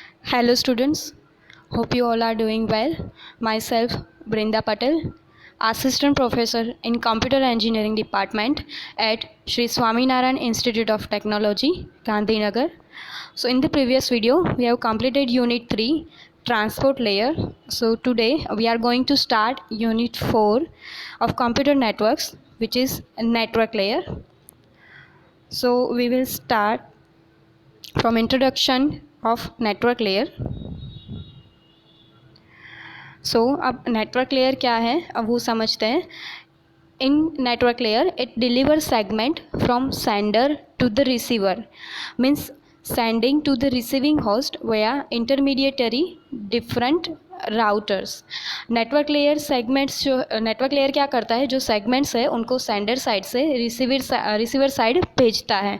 Hello students, hope you all are doing well. Myself Brinda Patel, Assistant Professor in Computer Engineering Department at Sri Swaminarayan Institute of Technology, Gandhinagar. So in the previous video, we have completed Unit 3, Transport Layer. So today we are going to start Unit 4 of Computer Networks, which is Network Layer. So we will start from introduction of Network Layer. अब network layer क्या है, अब वो समझते हैं. In network layer it deliver segment from sender to the receiver, means sending to the receiving host via intermediary different routers. Network layer segments, जो network layer क्या करता है, जो सेगमेंट्स है उनको सेंडर साइड से रिसीवर साइड भेजता है.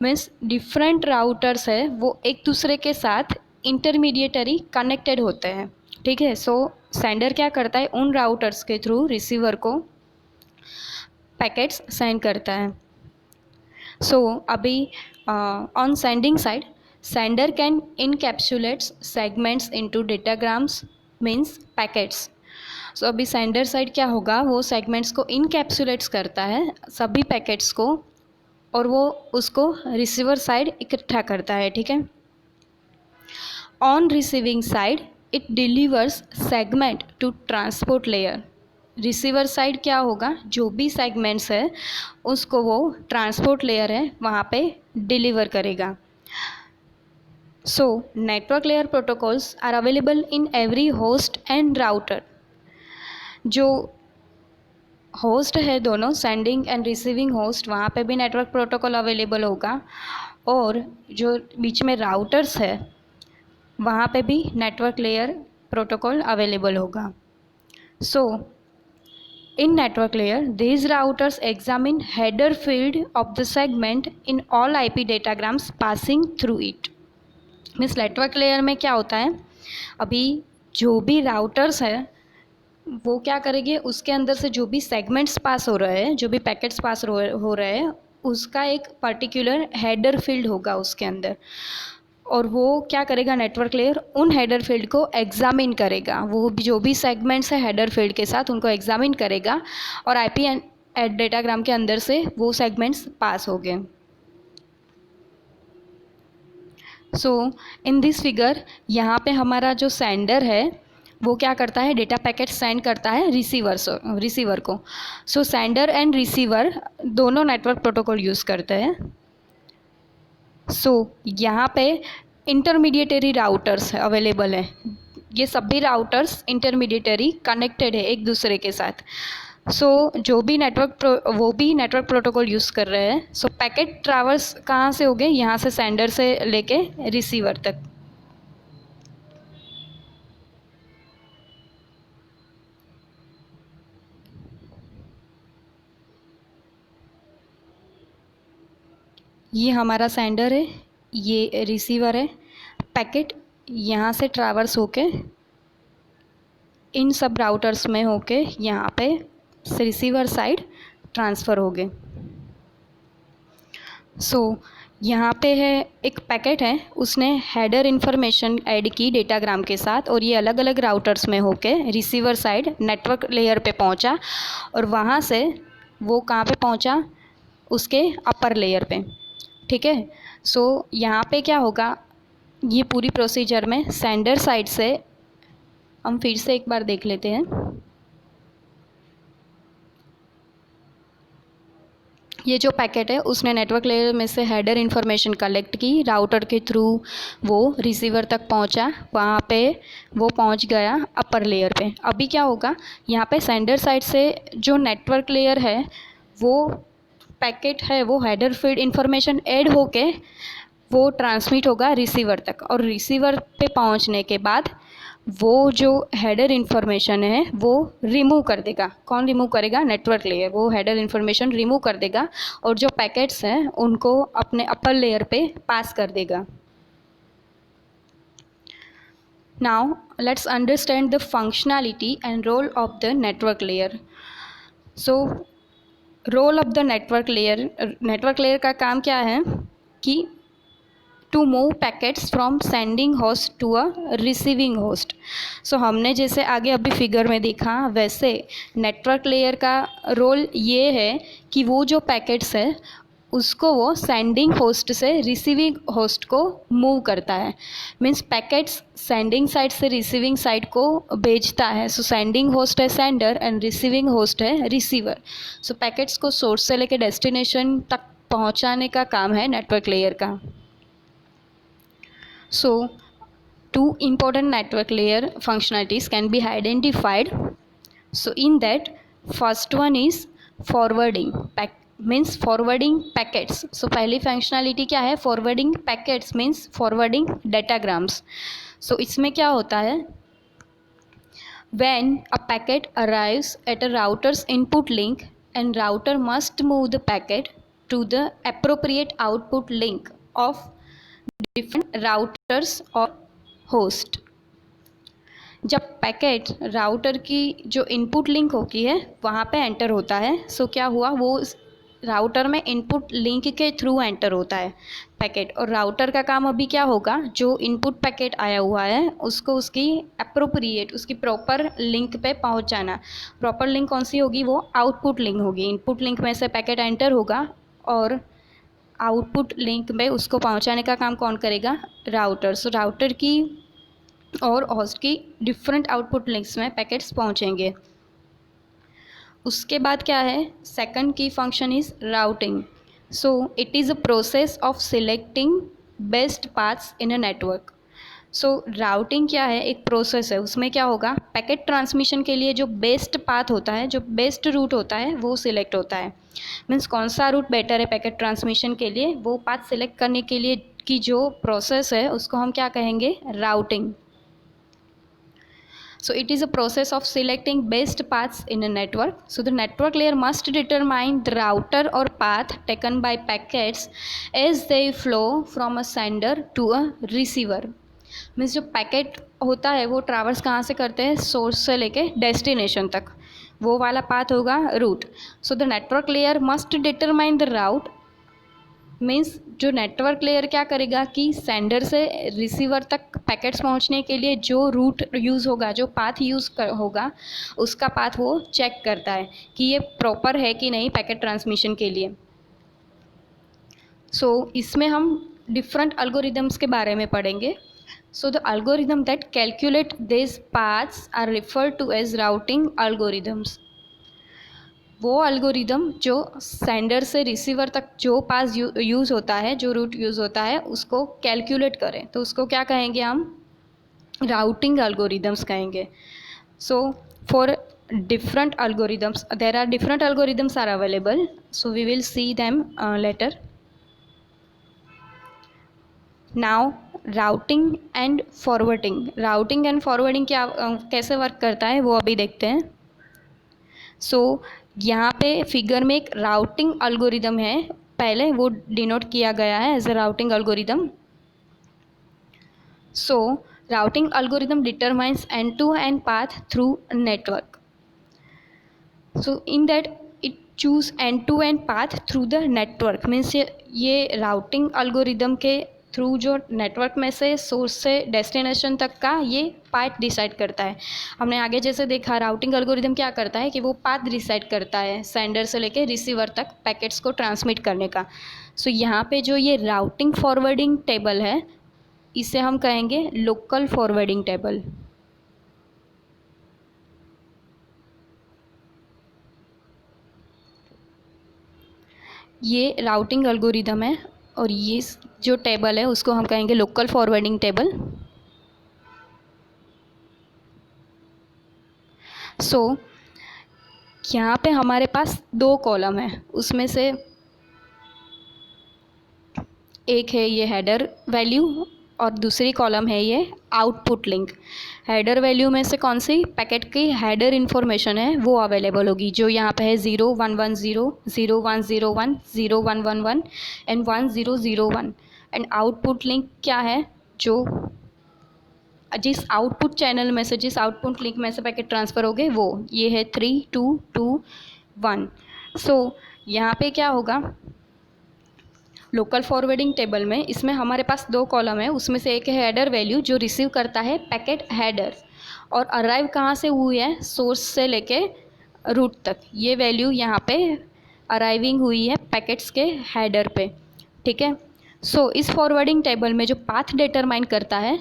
मीन्स डिफरेंट राउटर्स है वो एक दूसरे के साथ इंटरमीडिएटरी कनेक्टेड होते हैं. ठीक है. सो सेंडर क्या करता है, उन राउटर्स के थ्रू रिसीवर को पैकेट्स सेंड करता है. सो अभी on sending side sender can encapsulates segments into datagrams, means packets. So अभी सेंडर साइड क्या होगा, वो सेगमेंट्स को इनकैप्सुलेट्स करता है सभी पैकेट्स को, और वो उसको रिसीवर साइड इकट्ठा करता है. ठीक है. On receiving side it delivers segment to transport layer. Receiver side क्या होगा, जो भी सेगमेंट्स है उसको वो ट्रांसपोर्ट लेयर है वहाँ पे डिलीवर करेगा. So network layer protocols are available in every host and router. जो होस्ट है दोनों, सेंडिंग एंड रिसीविंग होस्ट, वहाँ पे भी नेटवर्क प्रोटोकॉल अवेलेबल होगा, और जो बीच में राउटर्स है वहाँ पे भी नेटवर्क लेयर प्रोटोकॉल अवेलेबल होगा. So in network layer these routers examine header field of the segment in all IP datagrams passing through it. Means network layer में क्या होता है, अभी जो भी राउटर्स है वो क्या करेंगे, उसके अंदर से जो भी सेगमेंट्स पास हो रहे हैं, जो भी पैकेट्स पास हो रहे हैं, उसका एक पर्टिकुलर हेडर फील्ड होगा उसके अंदर, और वो क्या करेगा, नेटवर्क लेयर उन हेडर फील्ड को एग्जामिन करेगा. वो जो भी सेगमेंट्स है हेडर फील्ड के साथ उनको एग्जामिन करेगा, और आईपी एट डेटाग्राम के अंदर से वो सेगमेंट्स पास हो गए. सो इन दिस फिगर यहाँ पे हमारा जो सेंडर है वो क्या करता है, डेटा पैकेट सेंड करता है रिसीवर को. सो सेंडर एंड रिसीवर दोनों नेटवर्क प्रोटोकॉल यूज़ करते हैं. सो यहाँ पे इंटरमीडिएटरी राउटर्स अवेलेबल है. ये सभी राउटर्स इंटरमीडिएटरी कनेक्टेड है एक दूसरे के साथ. सो जो भी वो भी नेटवर्क प्रोटोकॉल यूज़ कर रहे हैं. सो पैकेट ट्रैवर्स कहाँ से हो गए, यहाँ से सेंडर से लेके रिसीवर तक. ये हमारा सेंडर है, ये रिसीवर है. पैकेट यहाँ से ट्रैवर्स होके इन सब राउटर्स में होके यहाँ पे रिसीवर साइड ट्रांसफ़र हो गए. सो यहाँ पे है एक पैकेट है, उसने हेडर इन्फॉर्मेशन ऐड की डेटाग्राम के साथ, और ये अलग अलग राउटर्स में होके रिसीवर साइड नेटवर्क लेयर पे पहुँचा, और वहाँ से वो कहाँ पे पहुँचा, उसके अपर लेयर पे. ठीक है. सो यहाँ पे क्या होगा, ये पूरी प्रोसीजर में सेंडर साइड से हम फिर से एक बार देख लेते हैं. ये जो पैकेट है उसने नेटवर्क लेयर में से हेडर इन्फॉर्मेशन कलेक्ट की, राउटर के थ्रू वो रिसीवर तक पहुंचा, वहाँ पे वो पहुंच गया अपर लेयर पे. अभी क्या होगा, यहाँ पे सेंडर साइड से जो नेटवर्क लेयर है वो पैकेट है, वो हेडर फील्ड इन्फॉर्मेशन ऐड होके वो ट्रांसमिट होगा रिसीवर तक, और रिसीवर पे पहुंचने के बाद वो जो हेडर इन्फॉर्मेशन है वो रिमूव कर देगा. कौन रिमूव करेगा, नेटवर्क लेयर. वो हेडर इन्फॉर्मेशन रिमूव कर देगा और जो पैकेट्स हैं उनको अपने अपर लेयर पे पास कर देगा. Now let's understand the functionality and role of the network layer. So role of the network layer का काम क्या है कि to move packets from sending host to a receiving host. So हमने जैसे आगे अभी फिगर में देखा वैसे नेटवर्क लेयर का रोल ये है कि वो जो पैकेट्स है उसको वो सेंडिंग होस्ट से रिसीविंग होस्ट को मूव करता है। मीन्स पैकेट्स सेंडिंग साइड से रिसीविंग साइड को भेजता है। सो सेंडिंग होस्ट है सेंडर एंड रिसीविंग होस्ट है रिसीवर। सो पैकेट्स को सोर्स से लेकर डेस्टिनेशन तक पहुंचाने का काम है नेटवर्क लेयर का। So, two important network layer functionalities can be identified. So, in that, first one is forwarding. Means forwarding packets. So, पहली functionality क्या है? Forwarding packets means forwarding datagrams. So, इसमें क्या होता है? When a packet arrives at a router's input link and router must move the packet to the appropriate output link of different routers और host. जब packet router की जो input link होती है वहाँ पे एंटर होता है। सो क्या हुआ, वो राउटर में इनपुट लिंक के थ्रू एंटर होता है पैकेट। और राउटर का काम अभी क्या होगा, जो इनपुट पैकेट आया हुआ है उसको उसकी अप्रोप्रिएट उसकी प्रॉपर लिंक पे पहुँचाना। प्रॉपर लिंक कौन सी होगी, वो आउटपुट लिंक होगी। इनपुट लिंक में से पैकेट एंटर होगा और आउटपुट लिंक में उसको पहुंचाने का काम कौन करेगा, राउटर। सो राउटर की और होस्ट की डिफरेंट आउटपुट लिंक्स में पैकेट्स पहुंचेंगे। उसके बाद क्या है, सेकंड की function is routing. So it is a process of selecting best paths in a network. So routing क्या है, एक प्रोसेस है। उसमें क्या होगा, पैकेट ट्रांसमिशन के लिए जो बेस्ट पाथ होता है, जो बेस्ट रूट होता है वो सिलेक्ट होता है। मीन्स कौन सा रूट बेटर है पैकेट ट्रांसमिशन के लिए, वो पाथ सिलेक्ट करने के लिए की जो प्रोसेस है उसको हम क्या कहेंगे, routing. So it is a process of selecting best paths in a network. So the network layer must determine the router or path taken by packets as they flow from a sender to a receiver. Means जो packet होता है वो traverse कहाँ से करते हैं, source से लेके डेस्टिनेशन तक, वो वाला पाथ होगा route. So the network layer must determine the route. Means जो नेटवर्क लेयर क्या करेगा कि सेंडर से रिसीवर तक पैकेट्स पहुंचने के लिए जो रूट यूज़ होगा, जो पाथ होगा, उसका पाथ वो चेक करता है कि ये प्रॉपर है कि नहीं पैकेट ट्रांसमिशन के लिए। सो इसमें हम डिफरेंट अल्गोरिदम्स के बारे में पढ़ेंगे। So the algorithm that calculate this paths are referred to as routing algorithms. वो अल्गोरिदम जो सेंडर से रिसीवर तक जो पास यूज़ होता है, जो रूट यूज़ होता है, उसको कैलकुलेट करें तो उसको क्या कहेंगे हम, राउटिंग अल्गोरिदम्स कहेंगे। So for different algorithms, there are different algorithms are available, so we will see them later. Now routing and forwarding. Routing and forwarding क्या कैसे वर्क करता है वो अभी देखते हैं। सो यहाँ पे फिगर में एक राउटिंग अल्गोरिदम है, पहले वो डिनोट किया गया है as a routing algorithm. So routing algorithm determines end to end path through network. So in that it choose end to end path through the network. Means ये routing algorithm के थ्रू जो नेटवर्क में से source से destination तक का ये पाथ डिसाइड करता है। हमने आगे जैसे देखा राउटिंग अल्गोरिदम क्या करता है कि वो पाथ डिसाइड करता है सेंडर से लेके रिसीवर तक पैकेट्स को ट्रांसमिट करने का। सो यहाँ पे जो ये राउटिंग फॉरवर्डिंग टेबल है इसे हम कहेंगे लोकल फॉरवर्डिंग टेबल। ये राउटिंग अल्गोरिदम है और ये जो टेबल है उसको हम कहेंगे लोकल फॉरवर्डिंग टेबल। सो यहाँ पे हमारे पास दो कॉलम है, उसमें से एक है ये हेडर वैल्यू और दूसरी कॉलम है ये आउटपुट लिंक। हेडर वैल्यू में से कौन सी पैकेट की हेडर इन्फॉर्मेशन है वो अवेलेबल होगी, जो यहाँ पे है 0110, 0101, 0111 एंड 1001। एंड आउटपुट लिंक क्या है, जो जिस आउटपुट चैनल में से, जिस आउटपुट लिंक में से पैकेट ट्रांसफ़र हो गए वो ये है 3221। सो यहाँ पे क्या होगा, लोकल फॉरवर्डिंग टेबल में इसमें हमारे पास दो कॉलम है, उसमें से एक है हेडर वैल्यू जो रिसीव करता है पैकेट हेडर, और अराइव कहाँ से हुई है, सोर्स से लेके रूट तक। ये वैल्यू यहाँ पे अराइविंग हुई है पैकेट्स के हेडर पे, ठीक है। सो इस फॉरवर्डिंग टेबल में जो पाथ डिटरमाइन करता है,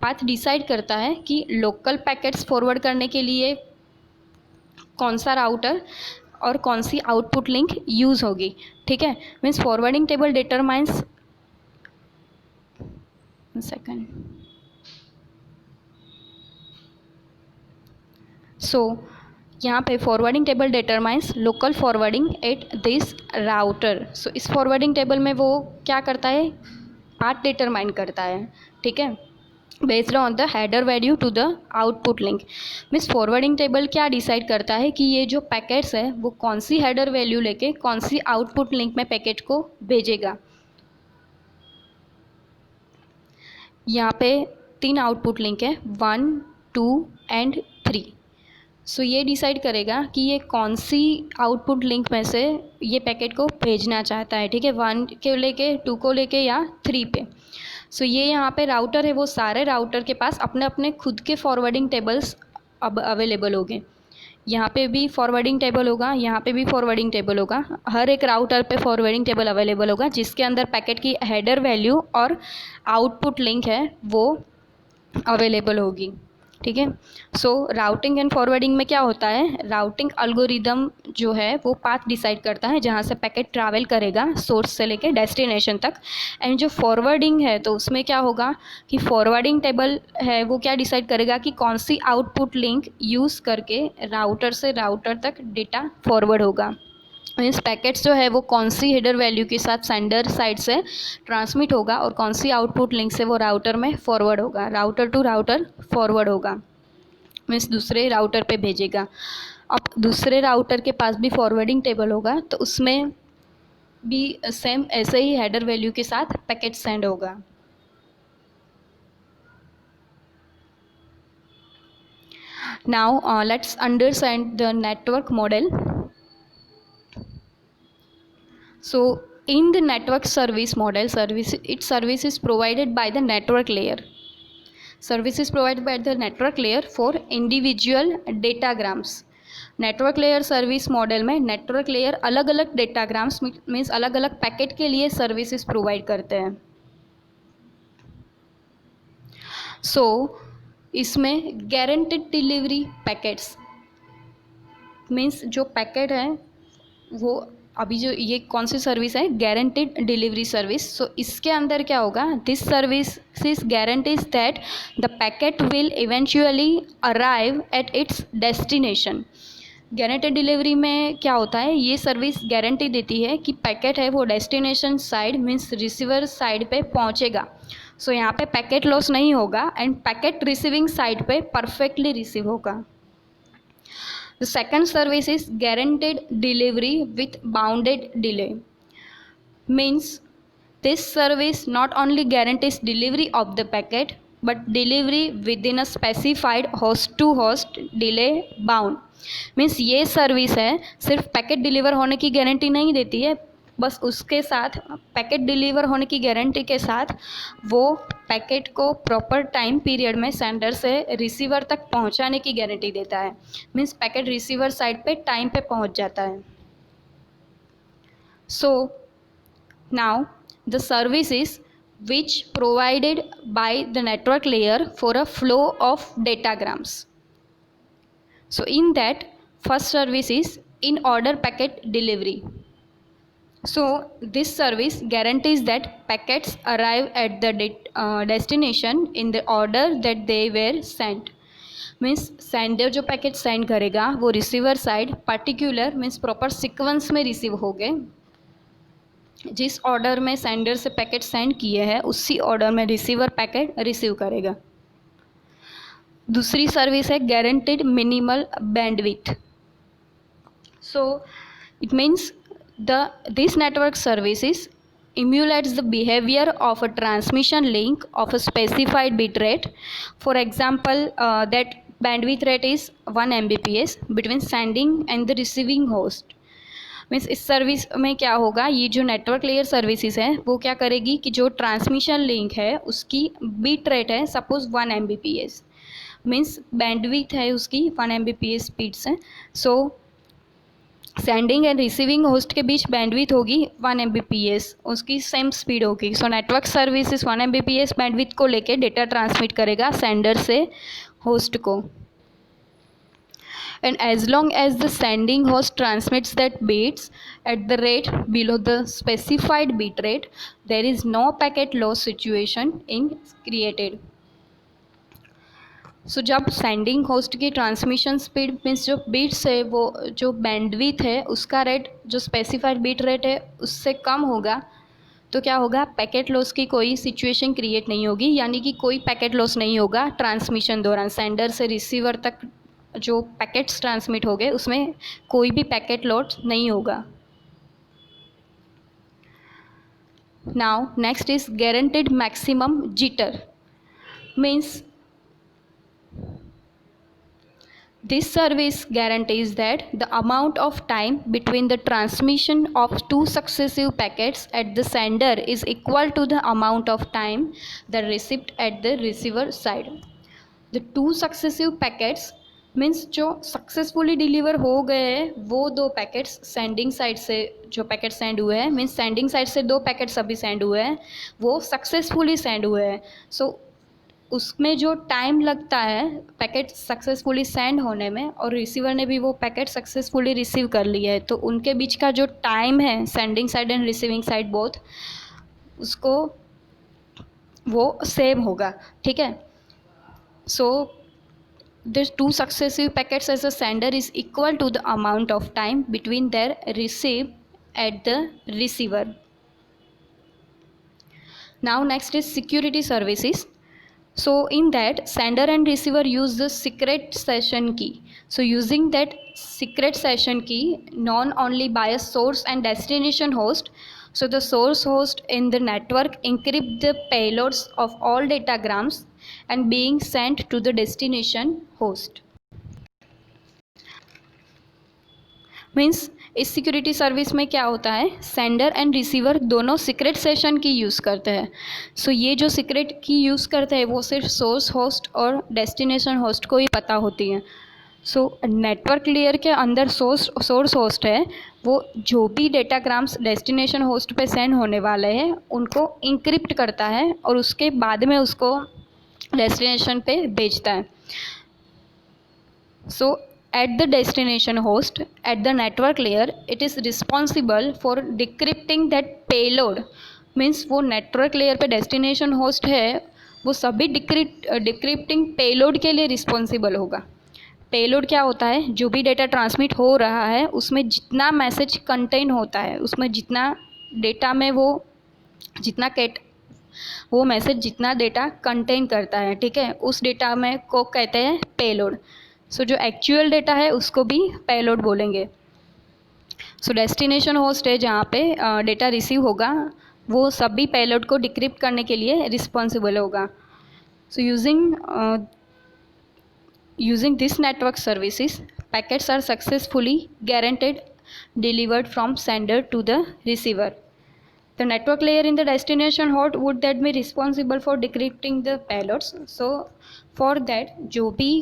पाथ डिसाइड करता है कि लोकल पैकेट्स फॉरवर्ड करने के लिए कौन सा राउटर और कौन सी आउटपुट लिंक यूज़ होगी, ठीक है। Means forwarding table determines, second, so यहाँ पे forwarding table determines local forwarding at this router. So इस फॉरवर्डिंग टेबल में वो क्या करता है, पाथ डिटरमाइन करता है, ठीक है, based on the header value to the output link. Means forwarding table क्या डिसाइड करता है कि ये जो पैकेट्स है वो कौन सी हेडर वैल्यू लेके कौन सी आउटपुट लिंक में पैकेट को भेजेगा। यहाँ पे 3 आउटपुट लिंक है, 1, 2 एंड 3। सो ये डिसाइड करेगा कि ये कौन सी आउटपुट लिंक में से ये पैकेट को भेजना चाहता है, ठीक है, 1 के लेके, 2 को लेके या 3 पे। सो ये यहाँ पे राउटर है, वो सारे राउटर के पास अपने अपने खुद के फॉरवर्डिंग टेबल्स अब अवेलेबल होंगे। यहाँ पे भी फॉरवर्डिंग टेबल होगा, यहाँ पे भी फॉरवर्डिंग टेबल होगा, हर एक राउटर पे फॉरवर्डिंग टेबल अवेलेबल होगा जिसके अंदर पैकेट की हेडर वैल्यू और आउटपुट लिंक है वो अवेलेबल होगी, ठीक है। सो राउटिंग एंड फॉरवर्डिंग में क्या होता है, राउटिंग अल्गोरिदम जो है वो पाथ डिसाइड करता है जहाँ से पैकेट ट्रैवल करेगा सोर्स से लेके डेस्टिनेशन तक। एंड जो फॉरवर्डिंग है तो उसमें क्या होगा कि फॉरवर्डिंग टेबल है वो क्या डिसाइड करेगा कि कौन सी आउटपुट लिंक यूज़ करके राउटर से राउटर तक डेटा फॉरवर्ड होगा। मीन्स पैकेट्स जो है वो कौन सी हेडर वैल्यू के साथ सेंडर साइड से ट्रांसमिट होगा और कौन सी आउटपुट लिंक से वो राउटर में फॉरवर्ड होगा, राउटर टू राउटर फॉरवर्ड होगा, मीन्स दूसरे राउटर पे भेजेगा। अब दूसरे राउटर के पास भी फॉरवर्डिंग टेबल होगा तो उसमें भी सेम ऐसे ही हेडर वैल्यू के साथ पैकेट सेंड होगा। Now let's understand the network model. So in the network service model, service is provided by the network layer. Service is provided by the network layer for individual datagrams. Network layer service model में network layer अलग अलग डेटाग्राम्स means अलग अलग packet के लिए services provide करते हैं। सो इसमें गारंटीड डिलीवरी पैकेट्स मीन्स जो पैकेट है वो अभी जो ये कौन सी सर्विस है, गारंटीड डिलीवरी सर्विस। सो इसके अंदर क्या होगा, this service guarantees that the packet will eventually arrive at its destination. Guaranteed delivery में क्या होता है, ये सर्विस गारंटी देती है कि पैकेट है वो destination side means receiver side पे पहुंचेगा। सो यहाँ पे पैकेट लॉस नहीं होगा एंड पैकेट रिसीविंग साइड पे परफेक्टली रिसीव होगा। The second service is guaranteed delivery with bounded delay. Means this service not only guarantees delivery of the packet but delivery within a specified host to host delay bound. Means ये service है सिर्फ packet deliver होने की guarantee नहीं देती है, बस उसके साथ पैकेट डिलीवर होने की गारंटी के साथ वो पैकेट को प्रॉपर टाइम पीरियड में सेंडर से रिसीवर तक पहुंचाने की गारंटी देता है। मीन्स पैकेट रिसीवर साइड पे टाइम पे पहुंच जाता है। So now the services which provided by the network layer for a flow of datagrams. So in that first service is in order packet delivery. So this service guarantees that packets arrive at the destination in the order that they were sent. Means sender जो packet send करेगा वो receiver side particular means proper sequence में receive हो गए, जिस order में sender से packet send किए हैं उसी ऑर्डर में रिसीवर पैकेट रिसीव करेगा। दूसरी सर्विस है guaranteed minimal bandwidth. So it means this network services emulates the behavior of a transmission link of a specified bit rate. For example, that bandwidth rate is 1 Mbps between sending and the receiving host. Means इस service में क्या होगा, ये जो network layer services है वो क्या करेगी कि जो ट्रांसमिशन लिंक है उसकी बीट रेट है सपोज 1 Mbps, मीन्स बैंडविड्थ है उसकी 1 Mbps स्पीड से। सो सेंडिंग एंड रिसीविंग होस्ट के बीच बैंडविड्थ होगी 1 Mbps, उसकी सेम स्पीड होगी। So network services 1 Mbps bandwidth को लेके डेटा ट्रांसमिट करेगा सेंडर से होस्ट को। And as long as the sending host transmits that bits at the rate below the specified bit rate, there is no packet loss situation in created. सो जब sending host की transmission speed means जो bits है वो जो bandwidth है उसका rate जो specified bit rate है उससे कम होगा, तो क्या होगा, पैकेट लॉस की कोई सिचुएशन क्रिएट नहीं होगी, यानी कि कोई पैकेट लॉस नहीं होगा ट्रांसमिशन दौरान। सेंडर से रिसीवर तक जो पैकेट्स ट्रांसमिट हो गए उसमें कोई भी पैकेट लॉस नहीं होगा। Now next is guaranteed maximum jitter, means this service guarantees that the amount of time between the transmission of two successive packets at the sender is equal to the amount of time the received at the receiver side. The two successive packets means जो successfully deliver हो गए हैं वो दो packets sending side से जो packet send हुए हैं, मीन्स सेंडिंग साइड से दो पैकेट्स अभी सेंड हुए हैं वो सक्सेसफुली सेंड हुए हैं। सो उसमें जो टाइम लगता है पैकेट सक्सेसफुली सेंड होने में और रिसीवर ने भी वो पैकेट सक्सेसफुली रिसीव कर लिया है, तो उनके बीच का जो टाइम है sending side and receiving side both, उसको वो सेम होगा। ठीक है, सो the two successive packets as a sender is equal to the amount of time between their receive at the receiver. Now next is security services. So in that sender and receiver use the secret session key. So using that secret session key known only by a source and destination host, so the source host in the network encrypt the payloads of all datagrams and being sent to the destination host. Means इस security service में क्या होता है, sender and receiver दोनों secret session की use करते हैं। सो ये जो सीक्रेट की यूज़ करते हैं वो सिर्फ सोर्स होस्ट और डेस्टिनेशन होस्ट को ही पता होती है। सो नेटवर्क लेयर के अंदर सोर्स होस्ट है, वो जो भी डेटाग्राम्स डेस्टिनेशन होस्ट पे सेंड होने वाले हैं उनको इंक्रिप्ट करता है और उसके बाद में उसको डेस्टिनेशन पे भेजता है। सो at the destination host at the network layer it is responsible for decrypting that payload, means वो नेटवर्क लेयर पे डेस्टिनेशन होस्ट है वो सभी डिक्रिप्टिंग पेलोड के लिए रिस्पॉन्सिबल होगा। पेलोड क्या होता है, जो भी डेटा ट्रांसमिट हो रहा है उसमें जितना मैसेज कंटेन होता है, उसमें जितना डेटा में वो मैसेज जितना डेटा कंटेन करता है, ठीक है, उस डेटा में को कहते हैं पेलोड। सो जो एक्चुअल डेटा है उसको भी पेलोड बोलेंगे। सो डेस्टिनेशन होस्ट है जहाँ पे डेटा रिसीव होगा वो सभी पेलोड को डिक्रिप्ट करने के लिए रिस्पॉन्सिबल होगा। So using this network services packets are successfully guaranteed delivered from sender to the receiver. The network layer in the destination host would that be responsible for decrypting the payloads. So for that जो भी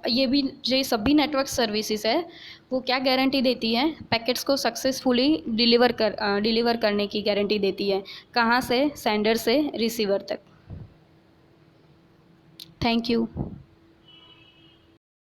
ये सभी network services है वो क्या guarantee देती है, packets को सक्सेसफुली डिलीवर करने की गारंटी देती है। कहाँ से, सेंडर से रिसीवर तक। Thank you.